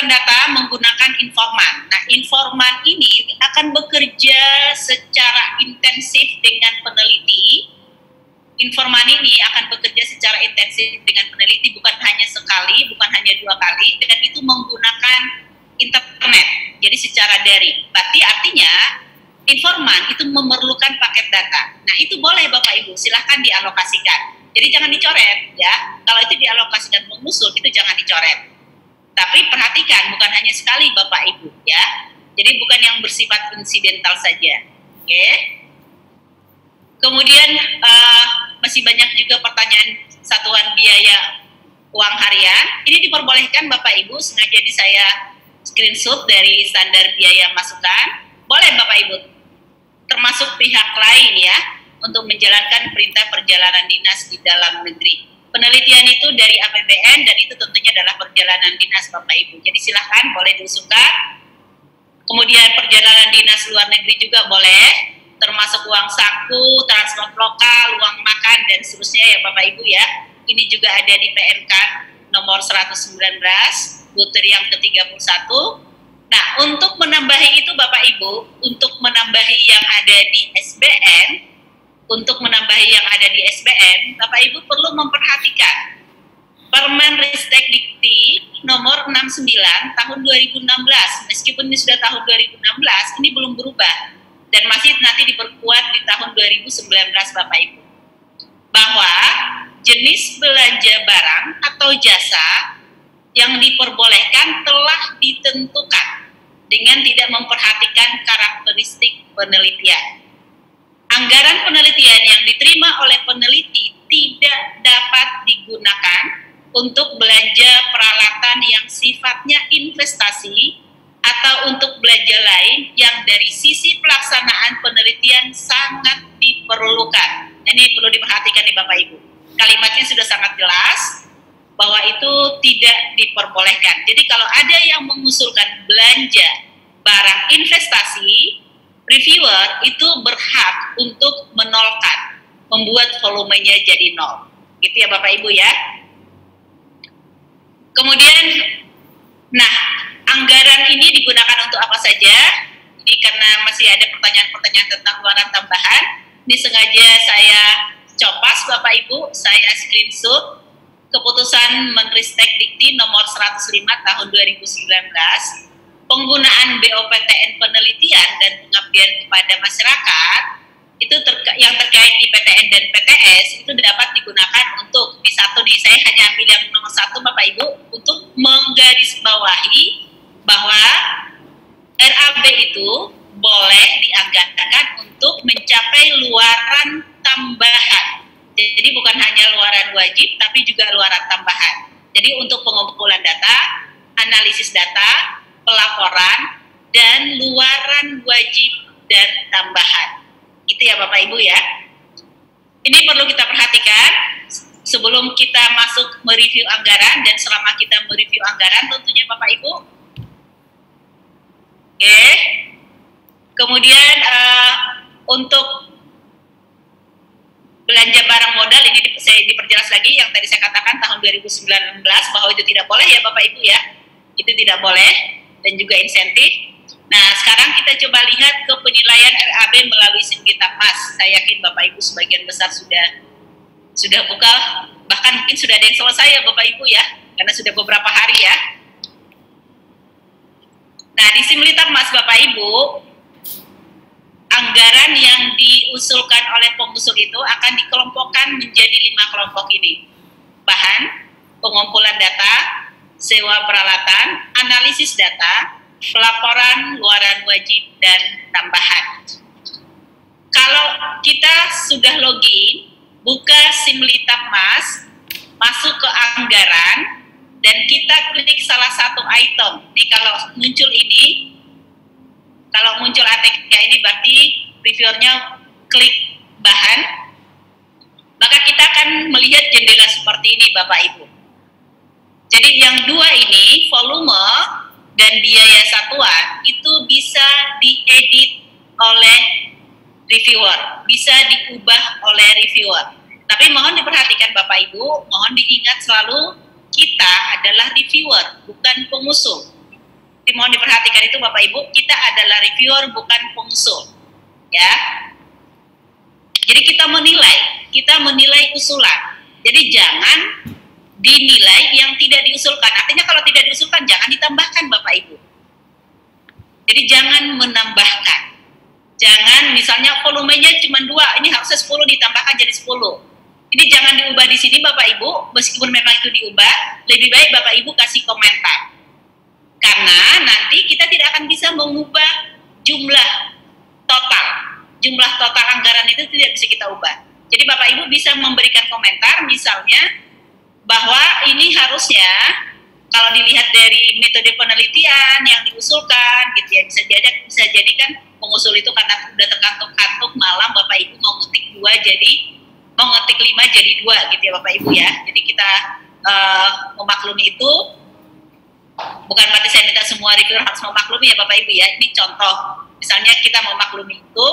data menggunakan informan. Nah, informan ini akan bekerja secara intensif dengan peneliti. Informan ini akan bekerja secara intensif dengan peneliti, bukan hanya sekali, bukan hanya 2 kali, dan itu menggunakan internet, jadi secara daring. Berarti artinya informan itu memerlukan paket data. Nah, itu boleh Bapak Ibu, silahkan dialokasikan. Jadi jangan dicoret ya. Kalau itu dialokasikan pengusul, itu jangan dicoret. Tapi perhatikan, bukan hanya sekali Bapak Ibu ya. Jadi bukan yang bersifat insidental saja. Oke. Kemudian masih banyak juga pertanyaan satuan biaya uang harian. Ini diperbolehkan Bapak Ibu, sengaja saya screenshot dari standar biaya masukan. Boleh Bapak Ibu, termasuk pihak lain ya, untuk menjalankan perintah perjalanan dinas di dalam negeri. Penelitian itu dari APBN dan itu tentunya adalah perjalanan dinas Bapak Ibu. Jadi silahkan boleh diusulkan. Kemudian perjalanan dinas luar negeri juga boleh, termasuk uang saku, transport lokal, uang makan dan seterusnya ya Bapak Ibu ya. Ini juga ada di PMK nomor 119, butir yang ke-31. Nah, untuk menambahi itu Bapak Ibu, untuk menambahi yang ada di SBN, Bapak Ibu perlu memperhatikan Permen Ristek Dikti nomor 69 tahun 2016. Meskipun ini sudah tahun 2016, ini belum berubah dan masih nanti diperkuat di tahun 2019 Bapak Ibu. Bahwa jenis belanja barang atau jasa yang diperbolehkan telah ditentukan dengan tidak memperhatikan karakteristik penelitian. Anggaran penelitian yang diterima oleh peneliti tidak dapat digunakan untuk belanja peralatan yang sifatnya investasi atau untuk belanja lain yang dari sisi pelaksanaan penelitian sangat diperlukan. Ini perlu diperhatikan nih Bapak Ibu. Kalimatnya sudah sangat jelas bahwa itu tidak diperbolehkan. Jadi kalau ada yang mengusulkan belanja barang investasi, reviewer itu berhak untuk menolkan, membuat volumenya jadi 0. Gitu ya Bapak Ibu ya. Kemudian, nah, anggaran ini digunakan untuk apa saja? Ini karena masih ada pertanyaan-pertanyaan tentang luaran tambahan. Ini sengaja saya copas Bapak Ibu, saya screenshot keputusan Menristek Dikti nomor 105 tahun 2019, penggunaan BOPTN penelitian dan pengabdian kepada masyarakat itu yang terkait di PTN dan PTS itu dapat digunakan untuk di satu nih, saya hanya ambil yang nomor 1 Bapak Ibu untuk menggarisbawahi bahwa RAB itu boleh dianggarkan untuk mencapai luaran tambahan. Jadi bukan hanya luaran wajib, tapi juga luaran tambahan. Jadi untuk pengumpulan data, analisis data, pelaporan, dan luaran wajib dan tambahan. Itu ya Bapak Ibu ya. Ini perlu kita perhatikan sebelum kita masuk mereview anggaran dan selama kita mereview anggaran tentunya Bapak Ibu. Oke. Kemudian untuk belanja barang modal ini saya diperjelas lagi yang tadi saya katakan tahun 2019 bahwa itu tidak boleh ya Bapak Ibu ya. Itu tidak boleh dan juga insentif. Nah, sekarang kita coba lihat ke penilaian RAB melalui Singgitapmas. Saya yakin Bapak Ibu sebagian besar sudah buka, bahkan mungkin sudah ada yang selesai ya Bapak Ibu ya, karena sudah beberapa hari ya. Nah, di Singgitapmas Bapak Ibu, anggaran yang diusulkan oleh pengusul itu akan dikelompokkan menjadi 5 kelompok ini. Bahan, pengumpulan data, sewa peralatan, analisis data, pelaporan, luaran wajib, dan tambahan. Kalau kita sudah login, buka Simlitapmas, masuk ke anggaran, dan kita klik salah satu item. Ini kalau muncul ini, kalau muncul ATK ini berarti reviewernya klik bahan, maka kita akan melihat jendela seperti ini Bapak Ibu. Jadi yang 2 ini, volume dan biaya satuan, itu bisa diedit oleh reviewer, bisa diubah oleh reviewer. Tapi mohon diperhatikan Bapak Ibu, mohon diingat selalu kita adalah reviewer, bukan pengusul. Mohon diperhatikan itu Bapak Ibu, kita adalah reviewer bukan pengusul, ya. Jadi kita menilai usulan. Jadi jangan dinilai yang tidak diusulkan. Artinya kalau tidak diusulkan jangan ditambahkan Bapak Ibu. Jadi jangan menambahkan. Jangan misalnya volumenya cuma 2, ini harusnya 10 ditambahkan jadi 10. Ini jangan diubah di sini Bapak Ibu, meskipun memang itu diubah, lebih baik Bapak Ibu kasih komentar. Karena nanti kita tidak akan bisa mengubah jumlah total anggaran itu tidak bisa kita ubah. Jadi Bapak Ibu bisa memberikan komentar misalnya bahwa ini harusnya kalau dilihat dari metode penelitian yang diusulkan gitu ya, bisa jadi kan pengusul itu karena udah terkantuk-kantuk malam Bapak Ibu mau ngetik 5 jadi 2 gitu ya Bapak Ibu ya. Jadi kita memaklumi itu. Bukan berarti saya minta semua reviewer harus memaklumi ya Bapak Ibu ya. Ini contoh. Misalnya kita memaklumi itu,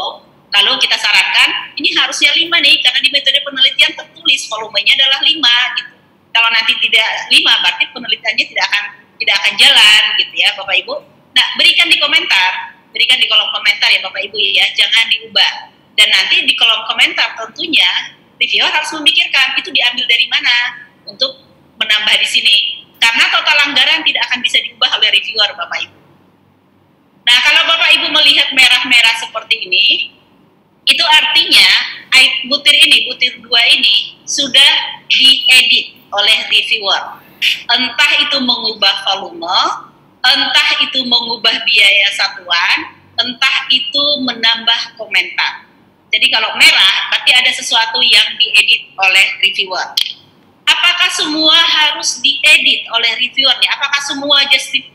lalu kita sarankan ini harusnya 5 nih, karena di metode penelitian tertulis volumenya adalah 5 gitu. Kalau nanti tidak 5, berarti penelitiannya tidak akan jalan gitu ya Bapak Ibu. Nah, berikan di kolom komentar ya Bapak Ibu ya, jangan diubah. Dan nanti di kolom komentar tentunya reviewer harus memikirkan itu diambil dari mana untuk menambah di sini. Karena total anggaran tidak akan bisa diubah oleh reviewer Bapak Ibu. Nah, kalau Bapak Ibu melihat merah-merah seperti ini, itu artinya butir 2 ini sudah diedit oleh reviewer. Entah itu mengubah volume, entah itu mengubah biaya satuan, entah itu menambah komentar. Jadi kalau merah, berarti ada sesuatu yang diedit oleh reviewer. Apakah semua harus diedit oleh reviewernya? Apakah semua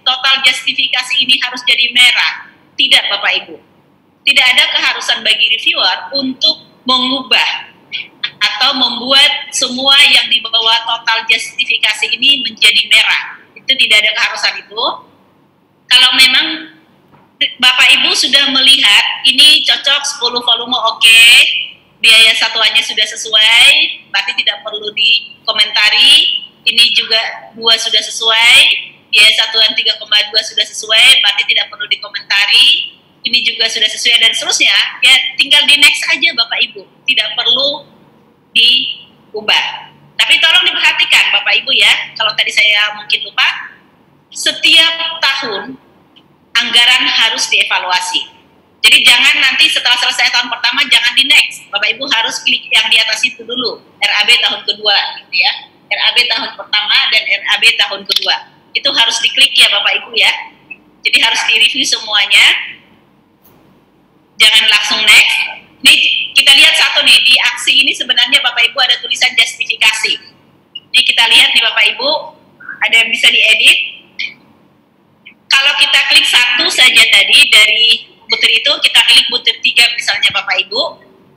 total justifikasi ini harus jadi merah? Tidak Bapak Ibu. Tidak ada keharusan bagi reviewer untuk mengubah atau membuat semua yang di bawah total justifikasi ini menjadi merah. Itu tidak ada keharusan itu. Kalau memang Bapak Ibu sudah melihat ini cocok 10 volume oke, biaya satuannya sudah sesuai, berarti tidak perlu dikomentari. Ini juga 2 sudah sesuai, biaya satuan 3,2 sudah sesuai, berarti tidak perlu dikomentari. Ini juga sudah sesuai dan seterusnya. Ya tinggal di next aja Bapak Ibu, tidak perlu diubah. Tapi tolong diperhatikan Bapak Ibu ya, kalau tadi saya mungkin lupa, setiap tahun anggaran harus dievaluasi. Jadi jangan nanti setelah selesai tahun pertama jangan di next. Bapak Ibu harus klik yang di atas itu dulu, RAB tahun kedua gitu ya. RAB tahun pertama dan RAB tahun kedua. Itu harus diklik ya Bapak Ibu ya. Jadi harus direview semuanya. Jangan langsung next. Nih kita lihat satu nih, di aksi ini sebenarnya Bapak Ibu ada tulisan justifikasi. Ini kita lihat nih Bapak Ibu, ada yang bisa diedit. Kalau kita klik satu saja tadi dari butir itu, kita klik butir 3 misalnya Bapak Ibu,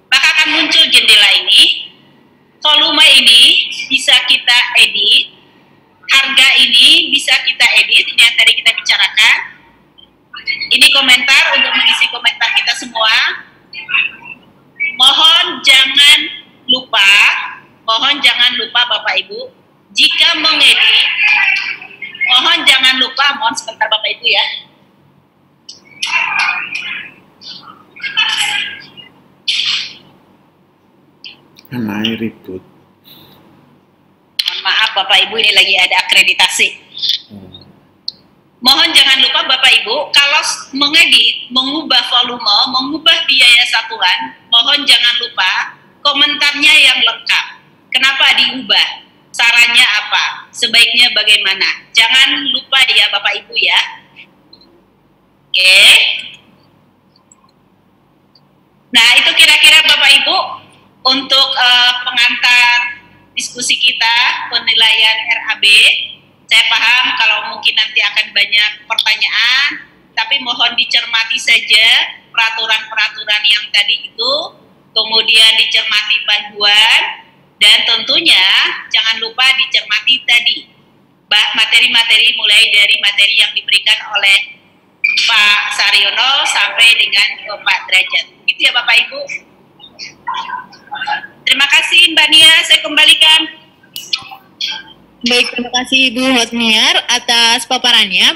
maka akan muncul jendela ini. Volume ini bisa kita edit, harga ini bisa kita edit, ini yang tadi kita bicarakan. Ini komentar untuk mengisi komentar kita semua. Mohon jangan lupa Bapak Ibu, jika mengedit, mohon jangan lupa, mohon sebentar Bapak Ibu ya. Anai ribut. Mohon maaf Bapak Ibu, ini lagi ada akreditasi. Mohon jangan lupa Bapak Ibu, kalau mengedit, mengubah volume, mengubah biaya satuan, mohon jangan lupa komentarnya yang lengkap. Kenapa diubah? Sarannya apa? Sebaiknya bagaimana? Jangan lupa ya Bapak Ibu ya. Oke. Nah itu kira-kira Bapak Ibu untuk pengantar diskusi kita, penilaian RAB. Saya paham kalau mungkin nanti akan banyak pertanyaan, tapi mohon dicermati saja peraturan-peraturan yang tadi itu, kemudian dicermati panduan, dan tentunya jangan lupa dicermati tadi materi-materi mulai dari materi yang diberikan oleh Pak Saryono sampai dengan Pak Derajat. Gitu ya Bapak Ibu. Terima kasih Mbak Nia, saya kembalikan. Baik, terima kasih Ibu Hotmiar atas paparannya.